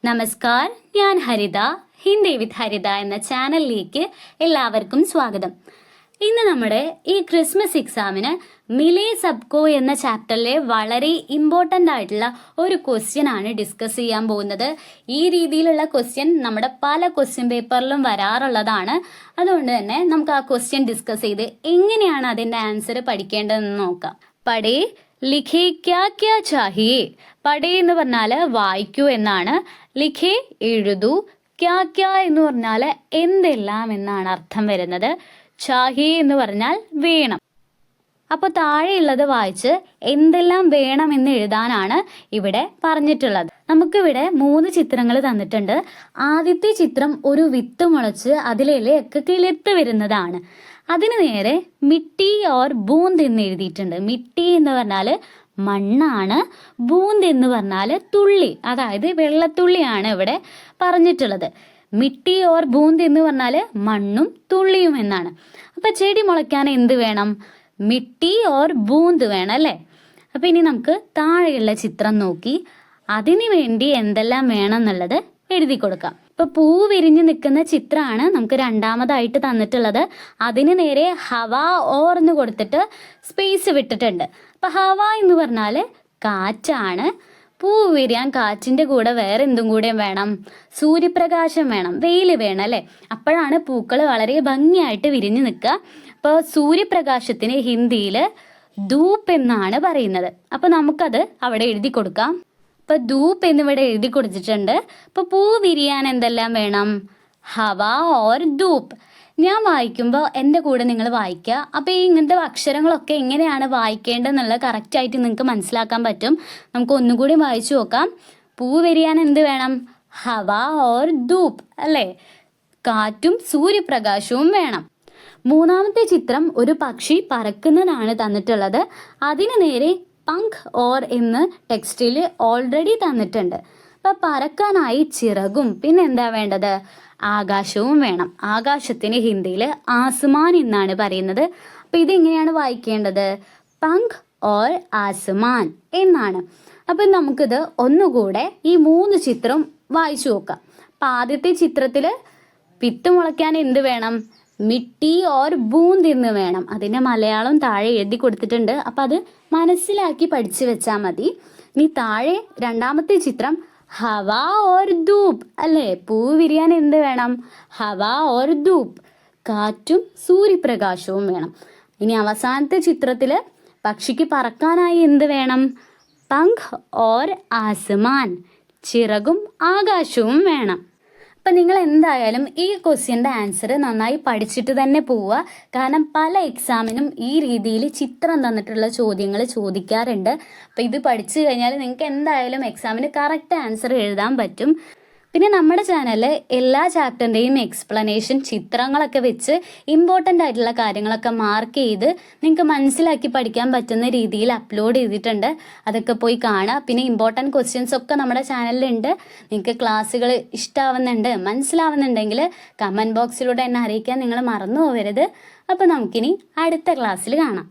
നമസ്കാർ, ഞാൻ ഹരിത. ഹിന്ദി വിത്ത് ഹരിത എന്ന ചാനലിലേക്ക് എല്ലാവർക്കും സ്വാഗതം. ഇന്ന് നമ്മുടെ ഈ ക്രിസ്മസ് എക്സാമിന് മിലേ സബ്കോ എന്ന ചാപ്റ്ററിലെ വളരെ ഇമ്പോർട്ടൻ്റ് ആയിട്ടുള്ള ഒരു ക്വസ്റ്റ്യൻ ആണ് ഡിസ്കസ് ചെയ്യാൻ പോകുന്നത്. ഈ രീതിയിലുള്ള ക്വസ്റ്റ്യൻ നമ്മുടെ പല ക്വസ്റ്റ്യൻ പേപ്പറിലും വരാറുള്ളതാണ്. അതുകൊണ്ട് തന്നെ നമുക്ക് ആ ക്വസ്റ്റ്യൻ ഡിസ്കസ് ചെയ്ത് എങ്ങനെയാണ് അതിൻ്റെ ആൻസർ പഠിക്കേണ്ടതെന്ന് നോക്കാം. പടേ ലിഖേ ക്യാ ക്യാ ചാഹിയേ. പടേ എന്ന് പറഞ്ഞാൽ വായിക്കൂ എന്നാണ്. ലിഖേ എഴുതൂ. ക്യാ ക്യാ എന്ന് പറഞ്ഞാൽ എന്തെല്ലാം എന്നാണ് അർത്ഥം വരുന്നത്. ചാഹിയേ എന്ന് പറഞ്ഞാൽ വേണം. അപ്പോൾ താഴെയുള്ളത് വായിച്ച് എന്തെല്ലാം വേണമെന്ന് എഴുതാനാണ് ഇവിടെ പറഞ്ഞിട്ടുള്ളത്. നമുക്കിവിടെ 3 ചിത്രങ്ങൾ തന്നിട്ടുണ്ട്. ആദ്യത്തെ ചിത്രം ഒരു വിത്ത് മുളച്ച് അതിലിലയൊക്കെ കിളിർത്ത് വരുന്നതാണ്. അതിന് നേരെ മിട്ടി ഓർ ബൂന്ത് എന്ന് എഴുതിയിട്ടുണ്ട്. മിട്ടി എന്ന് പറഞ്ഞാൽ മണ്ണാണ്, ബൂന്ത് എന്ന് പറഞ്ഞാൽ തുള്ളി, അതായത് വെള്ളത്തുള്ളിയാണ് ഇവിടെ പറഞ്ഞിട്ടുള്ളത്. മിട്ടി ഓർ ബൂന്ത് എന്ന് പറഞ്ഞാൽ മണ്ണും തുള്ളിയും എന്നാണ്. അപ്പൊ ചെടി മുളയ്ക്കാൻ എന്ത് വേണം? മിട്ടി ഓർ ബൂന്ത് വേണം അല്ലേ? അപ്പൊ ഇനി നമുക്ക് താഴെയുള്ള ചിത്രം നോക്കി അതിനു വേണ്ടി എന്തെല്ലാം വേണം എന്നുള്ളത് എഴുതി കൊടുക്കാം. ഇപ്പൊ പൂ വിരിഞ്ഞു നിൽക്കുന്ന ചിത്രമാണ് നമുക്ക് രണ്ടാമതായിട്ട് തന്നിട്ടുള്ളത്. അതിന് നേരെ ഹവ ഓർ എന്ന് കൊടുത്തിട്ട് സ്പേസ് വിട്ടിട്ടുണ്ട്. അപ്പൊ ഹവ എന്ന് പറഞ്ഞാല് കാറ്റാണ്. പൂ വിരിയാൻ കാറ്റിന്റെ കൂടെ വേറെ എന്തും കൂടെ വേണം? സൂര്യപ്രകാശം വേണം, വെയിൽ വേണം അല്ലെ? അപ്പോഴാണ് പൂക്കൾ വളരെ ഭംഗിയായിട്ട് വിരിഞ്ഞു നിൽക്കുക. അപ്പോൾ സൂര്യപ്രകാശത്തിന് ഹിന്ദിയിൽ ധൂപ്പ് എന്നാണ് പറയുന്നത്. അപ്പൊ നമുക്കത് അവിടെ എഴുതി കൊടുക്കാം. ഇപ്പൊ ധൂപ്പ് എന്നിവിടെ എഴുതി കൊടുത്തിട്ടുണ്ട്. ഇപ്പൊ പൂ വിരിയാൻ എന്തെല്ലാം വേണം? ഹവ ഓർ ധൂപ്പ്. ഞാൻ വായിക്കുമ്പോൾ എൻ്റെ കൂടെ നിങ്ങൾ വായിക്കുക. അപ്പോൾ ഈ ഇങ്ങനത്തെ അക്ഷരങ്ങളൊക്കെ എങ്ങനെയാണ് വായിക്കേണ്ടതെന്നുള്ളത് കറക്റ്റായിട്ട് നിങ്ങൾക്ക് മനസ്സിലാക്കാൻ പറ്റും. നമുക്ക് ഒന്നുകൂടി വായിച്ചു നോക്കാം. പൂ വിരിയാൻ എന്ത് വേണം? ഹവ ഓർ ധൂപ്പ് അല്ലേ? കാറ്റും സൂര്യപ്രകാശവും വേണം. മൂന്നാമത്തെ ചിത്രം ഒരു പക്ഷി പറക്കുന്നതാണ് തന്നിട്ടുള്ളത്. അതിന് നേരെ പങ്ക് ഓർ എന്ന് ടെക്സ്റ്റിൽ ഓൾറെഡി തന്നിട്ടുണ്ട്. അപ്പൊ പറക്കാനായി ചിറകും പിന്നെ എന്താ വേണ്ടത്? ആകാശവും വേണം. ആകാശത്തിന് ഹിന്ദിയിൽ ആസ്മാൻ എന്നാണ് പറയുന്നത്. അപ്പൊ ഇതെങ്ങനെയാണ് വായിക്കേണ്ടത്? പങ്ക് ഓർ ആസ്മാൻ എന്നാണ്. അപ്പൊ നമുക്കിത് ഒന്നുകൂടെ ഈ 3 ചിത്രം വായിച്ചു നോക്കാം. അപ്പൊ ആദ്യത്തെ ചിത്രത്തില് വിത്ത് മുളയ്ക്കാൻ എന്ത് വേണം? മിട്ടി ഓർ ബൂന്ത് എന്ന് വേണം. അതിന്റെ മലയാളം താഴെ എഴുതി കൊടുത്തിട്ടുണ്ട്. അപ്പൊ അത് മനസ്സിലാക്കി പഠിച്ചു വെച്ചാൽ മതി. ഇനി താഴെ രണ്ടാമത്തെ ചിത്രം ഹവ ഓർ ധൂപ്പ് അല്ലേ? പൂ വിരിയാൻ എന്ത് വേണം? ഹവ ഓർ ധൂപ്പ്. കാറ്റും സൂര്യപ്രകാശവും വേണം. ഇനി അവസാനത്തെ ചിത്രത്തില് പക്ഷിക്ക് പറക്കാനായി എന്ത് വേണം? പങ്ക് ഓർ ആസ്മാൻ. ചിറകും ആകാശവും വേണം. അപ്പം നിങ്ങൾ എന്തായാലും ഈ ക്വസ്റ്റ്യൻ്റെ ആൻസർ നന്നായി പഠിച്ചിട്ട് തന്നെ പോവുക. കാരണം പല എക്സാമിനും ഈ രീതിയിൽ ചിത്രം തന്നിട്ടുള്ള ചോദ്യങ്ങൾ ചോദിക്കാറുണ്ട്. അപ്പം ഇത് പഠിച്ചു കഴിഞ്ഞാൽ നിങ്ങൾക്ക് എന്തായാലും എക്സാമിന് കറക്റ്റ് ആൻസർ എഴുതാൻ പറ്റും. പിന്നെ നമ്മുടെ ചാനലിൽ എല്ലാ ചാപ്റ്ററിൻ്റെയും എക്സ്പ്ലനേഷൻ ചിത്രങ്ങളൊക്കെ വെച്ച് ഇമ്പോർട്ടൻ്റ് ആയിട്ടുള്ള കാര്യങ്ങളൊക്കെ മാർക്ക് ചെയ്ത് നിങ്ങൾക്ക് മനസ്സിലാക്കി പഠിക്കാൻ പറ്റുന്ന രീതിയിൽ അപ്ലോഡ് ചെയ്തിട്ടുണ്ട്. അതൊക്കെ പോയി കാണുക. പിന്നെ ഇമ്പോർട്ടൻറ്റ് ക്വസ്റ്റ്യൻസ് ഒക്കെ നമ്മുടെ ചാനലിലുണ്ട്. നിങ്ങൾക്ക് ക്ലാസ്സുകൾ ഇഷ്ടമാവുന്നുണ്ട്, മനസ്സിലാവുന്നുണ്ടെങ്കിൽ കമൻറ്റ് ബോക്സിലൂടെ എന്നെ അറിയിക്കാൻ നിങ്ങൾ മറന്നു പോകരുത്. അപ്പോൾ നമുക്കിനി അടുത്ത ക്ലാസ്സിൽ കാണാം.